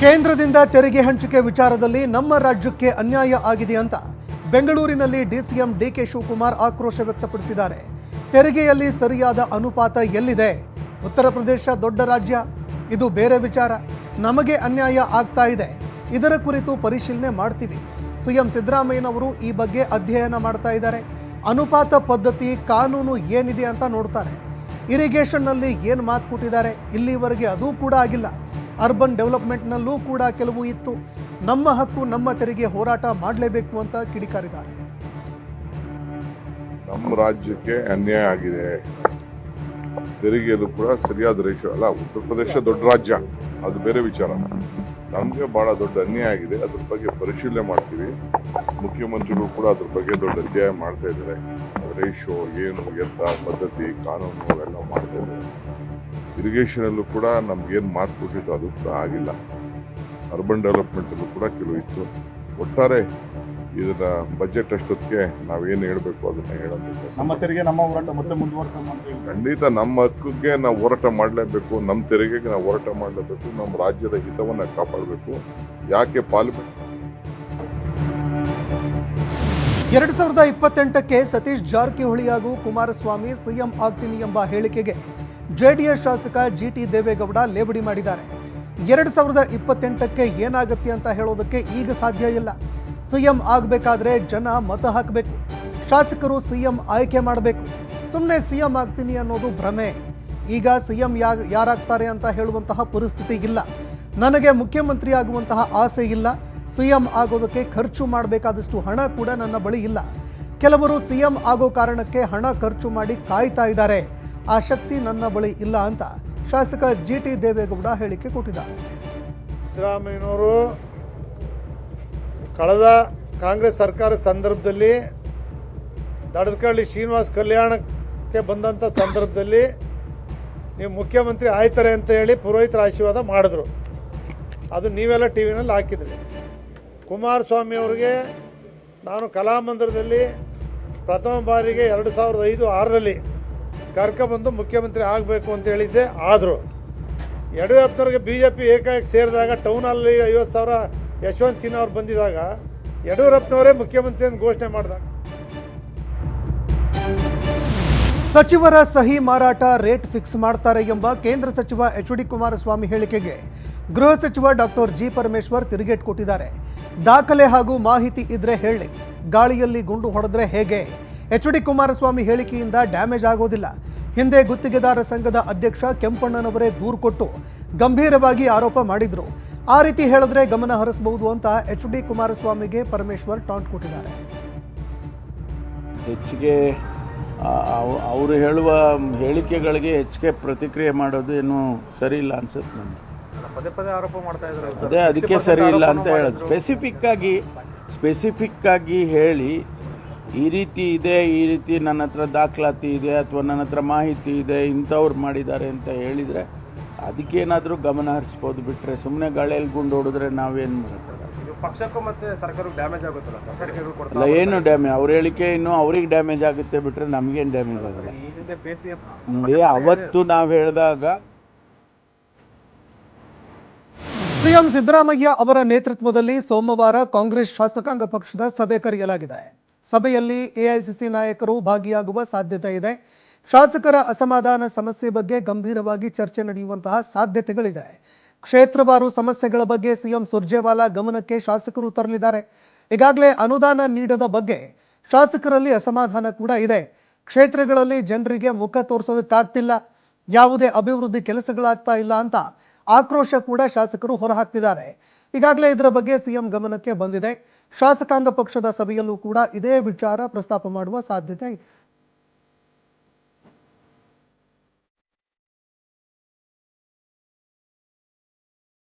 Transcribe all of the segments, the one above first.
ಕೇಂದ್ರದಿಂದ ತೆರಿಗೆ ಹಂಚಿಕೆ ವಿಚಾರದಲ್ಲಿ ನಮ್ಮ ರಾಜ್ಯಕ್ಕೆ ಅನ್ಯಾಯ ಆಗಿದೆ ಅಂತ ಬೆಂಗಳೂರಿನಲ್ಲಿ ಡಿಸಿಎಂ ಡಿಕೆ ಶಿವಕುಮಾರ್ ಆಕ್ರೋಶ ವ್ಯಕ್ತಪಡಿಸಿದ್ದಾರೆ. ತೆರಿಗೆಯಲ್ಲಿ ಸರಿಯಾದ ಅನುಪಾತ ಎಲ್ಲಿದೆ? ಉತ್ತರ ಪ್ರದೇಶ ದೊಡ್ಡ ರಾಜ್ಯ, ಇದು ಬೇರೆ ವಿಚಾರ. ನಮಗೆ ಅನ್ಯಾಯ ಆಗ್ತಾ ಇದೆ, ಇದರ ಕುರಿತು ಪರಿಶೀಲನೆ ಮಾಡ್ತೀವಿ. ಸಿಎಂ ಸಿದ್ದರಾಮಯ್ಯನವರು ಈ ಬಗ್ಗೆ ಅಧ್ಯಯನ ಮಾಡ್ತಾ ಇದ್ದಾರೆ. ಅನುಪಾತ ಪದ್ಧತಿ ಕಾನೂನು ಏನಿದೆ ಅಂತ ನೋಡ್ತಾರೆ. ಇರಿಗೇಷನ್ನಲ್ಲಿ ಏನು ಮಾತು ಕೊಟ್ಟಿದ್ದಾರೆ, ಇಲ್ಲಿವರೆಗೆ ಅದೂ ಕೂಡ ಆಗಿಲ್ಲ. ಅರ್ಬನ್ ಡೆವಲಪ್ಮೆಂಟ್ನಲ್ಲೂ ಕೂಡ ಕೆಲವು ಇತ್ತು. ನಮ್ಮ ಹಕ್ಕು ನಮ್ಮ ತೆರಿಗೆ ಹೋರಾಟ ಮಾಡಲೇಬೇಕು ಅಂತ ಕಿಡಿಕಾರಿದ್ದಾರೆ. ನಮ್ಮ ರಾಜ್ಯಕ್ಕೆ ಅನ್ಯಾಯ ಆಗಿದೆ, ತೆರಿಗೆಯಲ್ಲೂ ಕೂಡ ಸರಿಯಾದ ರೇಷೋ ಅಲ್ಲ. ಉತ್ತರ ಪ್ರದೇಶ ದೊಡ್ಡ ರಾಜ್ಯ, ಅದು ಬೇರೆ ವಿಚಾರ. ನಮಗೆ ಬಹಳ ದೊಡ್ಡ ಅನ್ಯಾಯ ಆಗಿದೆ, ಅದ್ರ ಬಗ್ಗೆ ಪರಿಶೀಲನೆ ಮಾಡ್ತೀವಿ. ಮುಖ್ಯಮಂತ್ರಿಗಳು ಕೂಡ ಅದ್ರ ಬಗ್ಗೆ ದೊಡ್ಡ ಅಧ್ಯಯನ ಮಾಡ್ತಾ ಇದ್ದಾರೆ. ರೇಷೋ ಏನು, ಎತ್ತ, ಪದ್ಧತಿ, ಕಾನೂನು ಅವೆಲ್ಲ ಮಾಡ್ತಾ ಇದ್ದಾರೆ. ಇರಿಗೇಷನಲ್ಲೂ ಕೂಡ ನಮ್ಗೇನು ಮಾತು ಕೊಟ್ಟಿತ್ತು ಅದು ಕೂಡ ಆಗಿಲ್ಲ. ಅರ್ಬನ್ ಡೆವಲಪ್ಮೆಂಟಲ್ಲೂ ಕೂಡ ಕೆಲವು ಇತ್ತು. ಒಟ್ಟಾರೆ ಇದನ್ನ ಬಜೆಟ್ ಅಷ್ಟೊತ್ತಿಗೆ ನಾವೇನು ಹೇಳಬೇಕು ಅದನ್ನ ಹೇಳಬೇಕು. ನಮ್ಮ ತೆರಿಗೆ ನಮ್ಮ ಹೋರಾಟ ಮತ್ತೆ ಮುಂದುವರಿಸೋಣ. ಖಂಡಿತ ನಮ್ಮ ಹಕ್ಕಿಗೆ ನಾವು ಹೋರಾಟ ಮಾಡಲೇಬೇಕು, ನಮ್ಮ ತೆರಿಗೆಗೆ ನಾವು ಹೋರಾಟ ಮಾಡಲೇಬೇಕು, ನಮ್ಮ ರಾಜ್ಯದ ಹಿತವನ್ನು ಕಾಪಾಡಬೇಕು. ಯಾಕೆ ಪಾರ್ಲಿಮೆಂಟ್ 2028ಕ್ಕೆ ಸತೀಶ್ ಜಾರಕಿಹೊಳಿ ಹಾಗೂ ಕುಮಾರಸ್ವಾಮಿ ಸಿಎಂ ಆಗ್ತೀನಿ ಎಂಬ ಹೇಳಿಕೆಗೆ ಜೆಡಿಎಸ್ ಶಾಸಕ ಜಿಟಿ ದೇವೇಗೌಡ ಲೇವಡಿ ಮಾಡಿದ್ದಾರೆ. 2028ಕ್ಕೆ ಏನಾಗುತ್ತೆ ಅಂತ ಹೇಳೋದಕ್ಕೆ ಈಗ ಸಾಧ್ಯ ಇಲ್ಲ. ಸಿಎಂ ಆಗಬೇಕಾದ್ರೆ ಜನ ಮತ ಹಾಕಬೇಕು, ಶಾಸಕರು ಸಿಎಂ ಆಯ್ಕೆ ಮಾಡಬೇಕು. ಸುಮ್ಮನೆ ಸಿಎಂ ಆಗ್ತೀನಿ ಅನ್ನೋದು ಭ್ರಮೆ. ಈಗ ಸಿಎಂ ಯಾರಾಗ್ತಾರೆ ಅಂತ ಹೇಳುವಂತಹ ಪರಿಸ್ಥಿತಿ ಇಲ್ಲ. ನನಗೆ ಮುಖ್ಯಮಂತ್ರಿ ಆಗುವಂತಹ ಆಸೆ ಇಲ್ಲ. ಸಿಎಂ ಆಗೋದಕ್ಕೆ ಖರ್ಚು ಮಾಡಬೇಕಾದಷ್ಟು ಹಣ ಕೂಡ ನನ್ನ ಬಳಿ ಇಲ್ಲ. ಕೆಲವರು ಸಿಎಂ ಆಗೋ ಕಾರಣಕ್ಕೆ ಹಣ ಖರ್ಚು ಮಾಡಿ ಕಾಯ್ತಾ ಇದ್ದಾರೆ. ಆ ಶಕ್ತಿ ನನ್ನ ಬಳಿ ಇಲ್ಲ ಅಂತ ಶಾಸಕ ಜಿಟಿ ದೇವೇಗೌಡ ಹೇಳಿಕೆ ಕೊಟ್ಟಿದ್ದಾರೆ. ಸಿದ್ದರಾಮಯ್ಯನವರು ಕಳೆದ ಕಾಂಗ್ರೆಸ್ ಸರ್ಕಾರದ ಸಂದರ್ಭದಲ್ಲಿ ದಡದಕಳ್ಳಿ ಶ್ರೀನಿವಾಸ್ ಕಲ್ಯಾಣಕ್ಕೆ ಬಂದಂಥ ಸಂದರ್ಭದಲ್ಲಿ ನೀವು ಮುಖ್ಯಮಂತ್ರಿ ಆಯ್ತಾರೆ ಅಂತ ಹೇಳಿ ಪುರೋಹಿತರ ಆಶೀರ್ವಾದ ಮಾಡಿದ್ರು. ಅದು ನೀವೆಲ್ಲ ಟಿ ವಿನಲ್ಲಿ ಹಾಕಿದ್ರಿ. ಕುಮಾರಸ್ವಾಮಿ ಅವರಿಗೆ ನಾನು ಕಲಾಮಂದಿರದಲ್ಲಿ ಪ್ರಥಮ ಬಾರಿಗೆ 2005-6ರಲ್ಲಿ ಕರ್ಕೊಬಂದು ಮುಖ್ಯಮಂತ್ರಿ ಆಗಬೇಕು ಅಂತ ಹೇಳಿದ್ದೆ. ಆದರೂ ಯಡಿಯೂರಪ್ಪನವ್ರಿಗೆ BJP ಏಕಾಏಕಿ ಸೇರಿದಾಗ ಟೌನ್ ಹಾಲಲ್ಲಿ 50,000 ಯಶವಂತ್ ಸಿನ್ಹಾ ಅವ್ರು ಬಂದಿದ್ದಾಗ ಯಡಿಯೂರಪ್ಪನವರೇ ಮುಖ್ಯಮಂತ್ರಿ ಅಂತ ಘೋಷಣೆ ಮಾಡಿದಾಗ ಸಚಿವರ ಸಹಿ ಮಾರಾಟ ರೇಟ್ ಫಿಕ್ಸ್ ಮಾಡ್ತಾರೆ ಎಂಬ ಕೇಂದ್ರ ಸಚಿವ ಎಚ್.ಡಿ. ಕುಮಾರಸ್ವಾಮಿ ಹೇಳಿಕೆಗೆ ಗೃಹ ಸಚಿವ ಡಾಕ್ಟರ್ ಜಿ. ಪರಮೇಶ್ವರ್ ತಿರುಗೇಟು ಕೊಟ್ಟಿದ್ದಾರೆ. ದಾಖಲೆ ಹಾಗೂ ಮಾಹಿತಿ ಇದ್ರೆ ಹೇಳಿ, ಗಾಳಿಯಲ್ಲಿ ಗುಂಡು ಹೊಡೆದ್ರೆ ಹೇಗೆ? ಎಚ್.ಡಿ. ಕುಮಾರಸ್ವಾಮಿ ಹೇಳಿಕೆಯಿಂದ ಡ್ಯಾಮೇಜ್ ಆಗೋದಿಲ್ಲ. ಹಿಂದೆ ಗುತ್ತಿಗೆದಾರ ಸಂಘದ ಅಧ್ಯಕ್ಷ ಕೆಂಪಣ್ಣನವರೇ ದೂರು ಕೊಟ್ಟು ಗಂಭೀರವಾಗಿ ಆರೋಪ ಮಾಡಿದ್ರು. ಆ ರೀತಿ ಹೇಳಿದ್ರೆ ಗಮನ ಹರಿಸಬಹುದು ಅಂತ ಎಚ್.ಡಿ. ಕುಮಾರಸ್ವಾಮಿಗೆ ಪರಮೇಶ್ವರ್ ಟಾಂಟ್ ಕೊಟ್ಟಿದ್ದಾರೆ. ಹೆಚ್ಚಿಗೆ ಅವರು ಹೇಳುವ ಹೇಳಿಕೆಗಳಿಗೆ ಹೆಚ್ಚಿಗೆ ಪ್ರತಿಕ್ರಿಯೆ ಮಾಡೋದು ಏನು ಸರಿ ಇಲ್ಲ ಅನ್ಸುತ್ತೆ ನನಗೆ. ಪದೇ ಪದೇ ಆರೋಪ ಮಾಡ್ತಾ ಇದ್ದಾರೆ. ಅದೇ ಅದಕ್ಕೆ ಸರಿ ಇಲ್ಲ ಅಂತ ಹೇಳೋದು. ಸ್ಪೆಸಿಫಿಕ್ ಆಗಿ ಹೇಳಿ ಈ ರೀತಿ ಇದೆ, ಈ ರೀತಿ ನನ್ನ ಹತ್ರ ದಾಖಲಾತಿ ಇದೆ ಅಥವಾ ನನ್ನ ಹತ್ರ ಮಾಹಿತಿ ಇದೆ, ಇಂಥವ್ರು ಮಾಡಿದ್ದಾರೆ ಅಂತ ಹೇಳಿದರೆ ಅದಕ್ಕೇನಾದರೂ ಗಮನ ಹರಿಸ್ಬೋದು. ಬಿಟ್ಟರೆ ಸುಮ್ಮನೆ ಗಾಳಿಯಲ್ಲಿ ಗುಂಡು ಹೊಡೆದ್ರೆ ನಾವೇನು ಮಾಡೋಕ್ಕಾಗಲ್ಲ. ಪಕ್ಷಕ್ಕೂ ಮತ್ತೆ ಸರ್ಕಾರಕ್ಕೆ ಡ್ಯಾಮೇಜ್ ಆಗುತ್ತಲ್ಲ. ಅಲ್ಲ, ಏನು ಡ್ಯಾಮೇಜ್? ಅವ್ರ ಹೇಳಿಕೆ ಇನ್ನು ಅವ್ರಿಗೆ ಡ್ಯಾಮೇಜ್ ಆಗುತ್ತೆ, ಬಿಟ್ಟರೆ ನಮಗೇನು ಡ್ಯಾಮೇಜ್ ಆಗಲ್ಲ. ಅವತ್ತು ನಾವು ಹೇಳಿದಾಗ ಸಿಎಂ ಸಿದ್ದರಾಮಯ್ಯ ಅವರ ನೇತೃತ್ವದಲ್ಲಿ ಸೋಮವಾರ ಕಾಂಗ್ರೆಸ್ ಶಾಸಕಾಂಗ ಪಕ್ಷದ ಸಭೆ ಕರೆಯಲಾಗಿದೆ. ಸಭೆಯಲ್ಲಿ ಎಐಸಿಸಿ ನಾಯಕರು ಭಾಗಿಯಾಗುವ ಸಾಧ್ಯತೆ ಇದೆ. ಶಾಸಕರ ಅಸಮಾಧಾನ ಸಮಸ್ಯೆ ಬಗ್ಗೆ ಗಂಭೀರವಾಗಿ ಚರ್ಚೆ ನಡೆಯುವಂತಹ ಸಾಧ್ಯತೆಗಳಿದೆ. ಕ್ಷೇತ್ರವಾರು ಸಮಸ್ಯೆಗಳ ಬಗ್ಗೆ ಸಿಎಂ ಸುರ್ಜೇವಾಲಾ ಗಮನಕ್ಕೆ ಶಾಸಕರು ತರಲಿದ್ದಾರೆ. ಈಗಾಗಲೇ ಅನುದಾನ ನೀಡದ ಬಗ್ಗೆ ಶಾಸಕರಲ್ಲಿ ಅಸಮಾಧಾನ ಕೂಡ ಇದೆ. ಕ್ಷೇತ್ರಗಳಲ್ಲಿ ಜನರಿಗೆ ಮುಖ ತೋರಿಸೋದಕ್ಕಾಗ್ತಿಲ್ಲ, ಯಾವುದೇ ಅಭಿವೃದ್ಧಿ ಕೆಲಸಗಳಾಗ್ತಾ ಇಲ್ಲ ಅಂತ ಆಕ್ರೋಶ ಕೂಡ ಶಾಸಕರು ಹೊರಹಾಕ್ತಿದ್ದಾರೆ. ಈಗಾಗಲೇ ಇದರ ಬಗ್ಗೆ ಸಿಎಂ ಗಮನಕ್ಕೆ ಬಂದಿದೆ. ಶಾಸಕಾಂಗ ಪಕ್ಷದ ಸಭೆಯಲ್ಲೂ ಕೂಡ ಇದೇ ವಿಚಾರ ಪ್ರಸ್ತಾಪ ಮಾಡುವ ಸಾಧ್ಯತೆ ಇದೆ.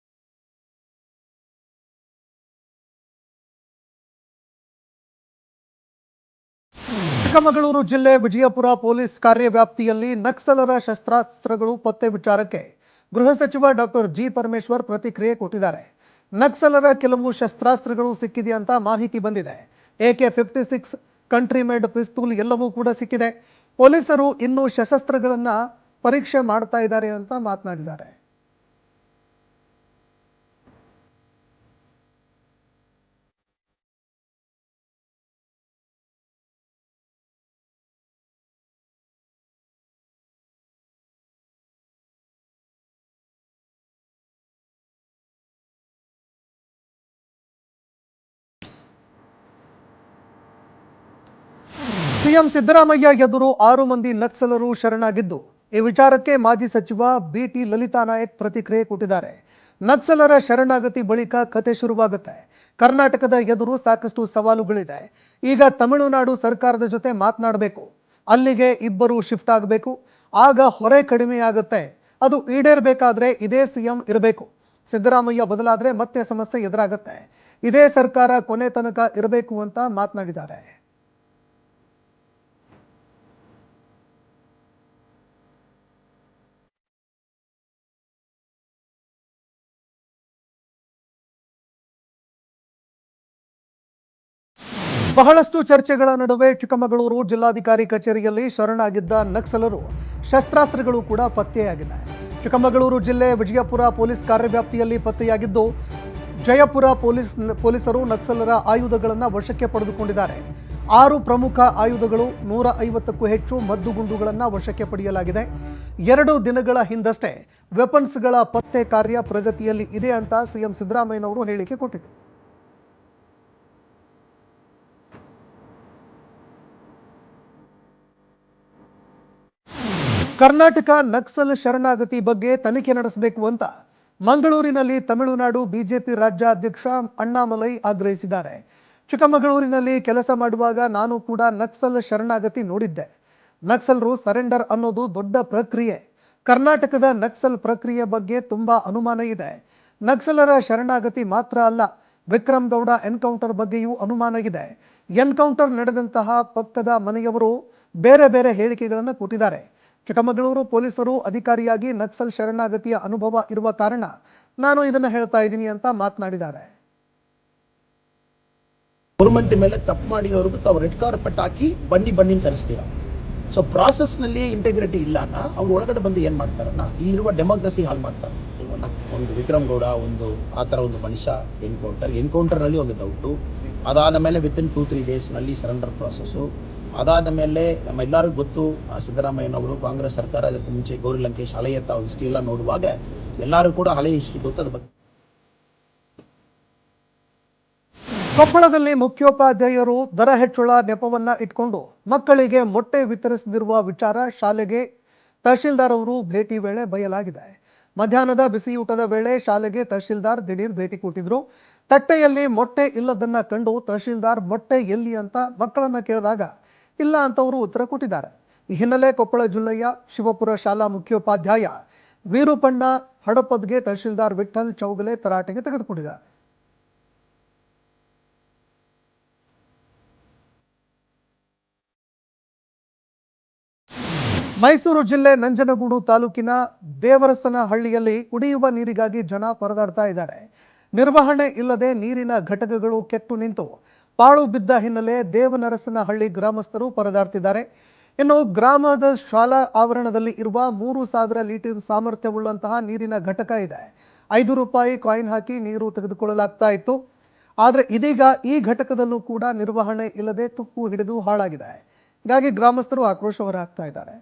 ಚಿಕ್ಕಮಗಳೂರು ಜಿಲ್ಲೆ ವಿಜಯಪುರ ಪೊಲೀಸ್ ಕಾರ್ಯವ್ಯಾಪ್ತಿಯಲ್ಲಿ ನಕ್ಸಲರ ಶಸ್ತ್ರಾಸ್ತ್ರಗಳು ಪತ್ತೆ ವಿಚಾರಕ್ಕೆ ಗೃಹ ಸಚಿವ ಡಾಕ್ಟರ್ ಜಿ. ಪರಮೇಶ್ವರ್ ಪ್ರತಿಕ್ರಿಯೆ ಕೊಟ್ಟಿದ್ದಾರೆ. ನಕ್ಸಲರ ಕೆಲವು ಶಸ್ತ್ರಾಸ್ತ್ರಗಳು ಸಿಕ್ಕಿದೆ ಅಂತ ಮಾಹಿತಿ ಬಂದಿದೆ. AK-56 ಕಂಟ್ರಿ ಮೇಡ್ ಪಿಸ್ತೂಲ್ ಎಲ್ಲವೂ ಕೂಡ ಸಿಕ್ಕಿದೆ. ಪೊಲೀಸರು ಇನ್ನೂ ಶಸ್ತ್ರಾಸ್ತ್ರಗಳನ್ನು ಪರೀಕ್ಷೆ ಮಾಡ್ತಾ ಇದ್ದಾರೆ ಅಂತ ಮಾತನಾಡಿದ್ದಾರೆ. ಸಿಎಂ ಸಿದ್ದರಾಮಯ್ಯ ಎದುರು 6 ಮಂದಿ ನಕ್ಸಲರು ಶರಣಾಗಿದ್ದು, ಈ ವಿಚಾರಕ್ಕೆ ಮಾಜಿ ಸಚಿವ ಬಿಟಿ ಲಲಿತಾ ನಾಯಕ್ ಪ್ರತಿಕ್ರಿಯೆ ಕೊಟ್ಟಿದ್ದಾರೆ. ನಕ್ಸಲರ ಶರಣಾಗತಿ ಬಳಿಕ ಕತೆ ಶುರುವಾಗುತ್ತೆ. ಕರ್ನಾಟಕದ ಎದುರು ಸಾಕಷ್ಟು ಸವಾಲುಗಳಿದೆ. ಈಗ ತಮಿಳುನಾಡು ಸರ್ಕಾರದ ಜೊತೆ ಮಾತನಾಡಬೇಕು. ಅಲ್ಲಿಗೆ ಇಬ್ಬರು ಶಿಫ್ಟ್ ಆಗಬೇಕು. ಆಗ ಹೊರೆ ಕಡಿಮೆಯಾಗುತ್ತೆ. ಅದು ಈಡೇರಬೇಕಾದ್ರೆ ಇದೇ ಸಿಎಂ ಇರಬೇಕು. ಸಿದ್ದರಾಮಯ್ಯ ಬದಲಾದ್ರೆ ಮತ್ತೆ ಸಮಸ್ಯೆ ಎದುರಾಗುತ್ತೆ. ಇದೇ ಸರ್ಕಾರ ಕೊನೆ ತನಕ ಇರಬೇಕು ಅಂತ ಮಾತನಾಡಿದ್ದಾರೆ. ಬಹಳಷ್ಟು ಚರ್ಚೆಗಳ ನಡುವೆ ಚಿಕ್ಕಮಗಳೂರು ಜಿಲ್ಲಾಧಿಕಾರಿ ಕಚೇರಿಯಲ್ಲಿ ಶರಣಾಗಿದ್ದ ನಕ್ಸಲರು ಶಸ್ತ್ರಾಸ್ತ್ರಗಳು ಕೂಡ ಪತ್ತೆಯಾಗಿದೆ. ಚಿಕ್ಕಮಗಳೂರು ಜಿಲ್ಲೆ ವಿಜಯಪುರ ಪೊಲೀಸ್ ಕಾರ್ಯವ್ಯಾಪ್ತಿಯಲ್ಲಿ ಪತ್ತೆಯಾಗಿದ್ದು, ಜಯಪುರ ಪೊಲೀಸರು ನಕ್ಸಲರ ಆಯುಧಗಳನ್ನು ವಶಕ್ಕೆ ಪಡೆದುಕೊಂಡಿದ್ದಾರೆ. 6 ಪ್ರಮುಖ ಆಯುಧಗಳು, 150ಕ್ಕೂ ಹೆಚ್ಚು ಮದ್ದುಗುಂಡುಗಳನ್ನು ವಶಕ್ಕೆ ಪಡೆಯಲಾಗಿದೆ. 2 ದಿನಗಳ ಹಿಂದಷ್ಟೇ ವೆಪನ್ಸ್ಗಳ ಪತ್ತೆ ಕಾರ್ಯ ಪ್ರಗತಿಯಲ್ಲಿ ಇದೆ ಅಂತ ಸಿಎಂ ಸಿದ್ದರಾಮಯ್ಯನವರು ಹೇಳಿಕೆ ಕೊಟ್ಟಿದ್ದರು. ಕರ್ನಾಟಕ ನಕ್ಸಲ್ ಶರಣಾಗತಿ ಬಗ್ಗೆ ತನಿಖೆ ನಡೆಸಬೇಕು ಅಂತ ಮಂಗಳೂರಿನಲ್ಲಿ ತಮಿಳುನಾಡು ಬಿಜೆಪಿ ರಾಜ್ಯಾಧ್ಯಕ್ಷ ಅಣ್ಣಾಮಲೈ ಆಗ್ರಹಿಸಿದ್ದಾರೆ. ಚಿಕ್ಕಮಗಳೂರಿನಲ್ಲಿ ಕೆಲಸ ಮಾಡುವಾಗ ನಾನು ಕೂಡ ನಕ್ಸಲ್ ಶರಣಾಗತಿ ನೋಡಿದ್ದೆ. ನಕ್ಸಲರು ಸರೆಂಡರ್ ಅನ್ನೋದು ದೊಡ್ಡ ಪ್ರಕ್ರಿಯೆ. ಕರ್ನಾಟಕದ ನಕ್ಸಲ್ ಪ್ರಕ್ರಿಯೆ ಬಗ್ಗೆ ತುಂಬಾ ಅನುಮಾನ ಇದೆ. ನಕ್ಸಲರ ಶರಣಾಗತಿ ಮಾತ್ರ ಅಲ್ಲ, ವಿಕ್ರಮ್ ಗೌಡ ಎನ್ಕೌಂಟರ್ ಬಗ್ಗೆಯೂ ಅನುಮಾನ ಇದೆ. ಎನ್ಕೌಂಟರ್ ನಡೆದಂತಹ ಪಕ್ಕದ ಮನೆಯವರು ಬೇರೆ ಬೇರೆ ಹೇಳಿಕೆಗಳನ್ನು ಕೊಟ್ಟಿದ್ದಾರೆ. ಚಿಕ್ಕಮಗಳೂರು ಪೊಲೀಸರು ಅಧಿಕಾರಿಯಾಗಿ ನಕ್ಸಲ್ ಶರಣಾಗತಿಯ ಅನುಭವ ಇರುವ ಕಾರಣ ನಾನು ಇದನ್ನು ಹೇಳ್ತಾ ಇದ್ದೀನಿ ಅಂತ ಮಾತನಾಡಿದ್ದಾರೆ. ಗೌರ್ಮೆಂಟ್ ಮೇಲೆ ತಪ್ಪು ಮಾಡಿದವ್ರಿಗೆ ತಾವು ರೆಡ್ ಕಾರ್ಪೆಟ್ ಹಾಕಿ ಬನ್ನಿ ತರಿಸ್ತೀರ. ಸೊ ಪ್ರಾಸೆಸ್ ನಲ್ಲಿ ಇಂಟೆಗ್ರಿಟಿ ಇಲ್ಲ ಅಣ್ಣ. ಅವ್ರು ಒಳಗಡೆ ಬಂದು ಏನ್ ಮಾಡ್ತಾರಣ್ಣ, ಇಲ್ಲಿರುವ ಡೆಮೋಕ್ರಸಿ ಹಾಲ್ ಮಾಡ್ತಾರೆ. ಒಂದು ವಿಕ್ರಮ್ ಗೌಡ ಆ ತರ ಒಂದು ಮನುಷ್ಯ ಎನ್ಕೌಂಟರ್ ನಲ್ಲಿ ಒಂದು ಡೌಟು, ಅದಾದ ಮೇಲೆ ವಿತಿನ್ 2-3 ಡೇಸ್ ನಲ್ಲಿ ಸರೆಂಡರ್ ಪ್ರಾಸೆಸ್, ಅದಾದ ಮೇಲೆ ನಮ್ಮೆಲ್ಲರಿಗೂ ಗೊತ್ತು ಸಿದ್ದರಾಮಯ್ಯನವರು ಕಾಂಗ್ರೆಸ್ ಸರ್ಕಾರ ಅದಕ್ಕೆ ಮುಂಚೆ ಗೌರಿ ಲಂಕೇಶ್ ಹಳೆಯ ತಾವು ಹಿಸ್ಟ್ರಿ ಎಲ್ಲ ನೋಡುವಾಗ ಎಲ್ಲರೂ ಕೂಡ ಹಳೆಯ ಹಿಸ್ಟ್ರಿ ಗೊತ್ತು. ಅದ್ರ ಬಗ್ಗೆ ಕೊಪ್ಪಳದಲ್ಲಿ ಮುಖ್ಯೋಪಾಧ್ಯಾಯರು ದರ ಹೆಚ್ಚಳ ನೆಪವನ್ನ ಇಟ್ಕೊಂಡು ಮಕ್ಕಳಿಗೆ ಮೊಟ್ಟೆ ವಿತರಿಸದಿರುವ ವಿಚಾರ ಶಾಲೆಗೆ ತಹಶೀಲ್ದಾರ್ ಅವರು ಭೇಟಿ ವೇಳೆ ಬಯಲಾಗಿದೆ. ಮಧ್ಯಾಹ್ನದ ಬಿಸಿಯೂಟದ ವೇಳೆ ಶಾಲೆಗೆ ತಹಶೀಲ್ದಾರ್ ದಿಢೀರ್ ಭೇಟಿ ಕೊಟ್ಟಿದ್ರು. ತಟ್ಟೆಯಲ್ಲಿ ಮೊಟ್ಟೆ ಇಲ್ಲದನ್ನ ಕಂಡು ತಹಶೀಲ್ದಾರ್ ಮೊಟ್ಟೆ ಎಲ್ಲಿ ಅಂತ ಮಕ್ಕಳನ್ನ ಕೇಳಿದಾಗ ಇಲ್ಲ ಅಂತವರು ಉತ್ತರ ಕೊಟ್ಟಿದ್ದಾರೆ. ಈ ಹಿನ್ನೆಲೆ ಕೊಪ್ಪಳ ಜಿಲ್ಲೆಯ ಶಿವಪುರ ಶಾಲಾ ಮುಖ್ಯೋಪಾಧ್ಯಾಯ ವೀರುಪಣ್ಣ ಹಡಪದ್ಗೆ ತಹಶೀಲ್ದಾರ್ ವಿಠಲ್ ಚೌಗಲೆ ತರಾಟೆಗೆ ತೆಗೆದುಕೊಂಡಿದ್ದಾರೆ. ಮೈಸೂರು ಜಿಲ್ಲೆ ನಂಜನಗೂಡು ತಾಲೂಕಿನ ದೇವರಸನಹಳ್ಳಿಯಲ್ಲಿ ಕುಡಿಯುವ ನೀರಿಗಾಗಿ ಜನ ಪರದಾಡ್ತಾ ಇದ್ದಾರೆ. ನಿರ್ವಹಣೆ ಇಲ್ಲದೆ ನೀರಿನ ಘಟಕಗಳು ಕೆಟ್ಟು ನಿಂತು ಪಾಳು ಬಿದ್ದ ಹಿನ್ನೆಲೆ ದೇವನರಸನಹಳ್ಳಿ ಗ್ರಾಮಸ್ಥರು ಪರದಾಡ್ತಿದ್ದಾರೆ. ಇನ್ನು ಗ್ರಾಮದ ಶಾಲಾ ಆವರಣದಲ್ಲಿ ಇರುವ 3000 ಲೀಟರ್ ಸಾಮರ್ಥ್ಯವುಳ್ಳಂತಹ ನೀರಿನ ಘಟಕ ಇದೆ. 5 ರೂಪಾಯಿ ಕಾಯಿನ್ ಹಾಕಿ ನೀರು ತೆಗೆದುಕೊಳ್ಳಲಾಗ್ತಾ ಇತ್ತು. ಆದರೆ ಇದೀಗ ಈ ಘಟಕದಲ್ಲೂ ಕೂಡ ನಿರ್ವಹಣೆ ಇಲ್ಲದೆ ತುಕ್ಕು ಹಿಡಿದು ಹಾಳಾಗಿದೆ. ಹೀಗಾಗಿ ಗ್ರಾಮಸ್ಥರು ಆಕ್ರೋಶ ಹೊರಹಾಕ್ತಾ ಇದ್ದಾರೆ.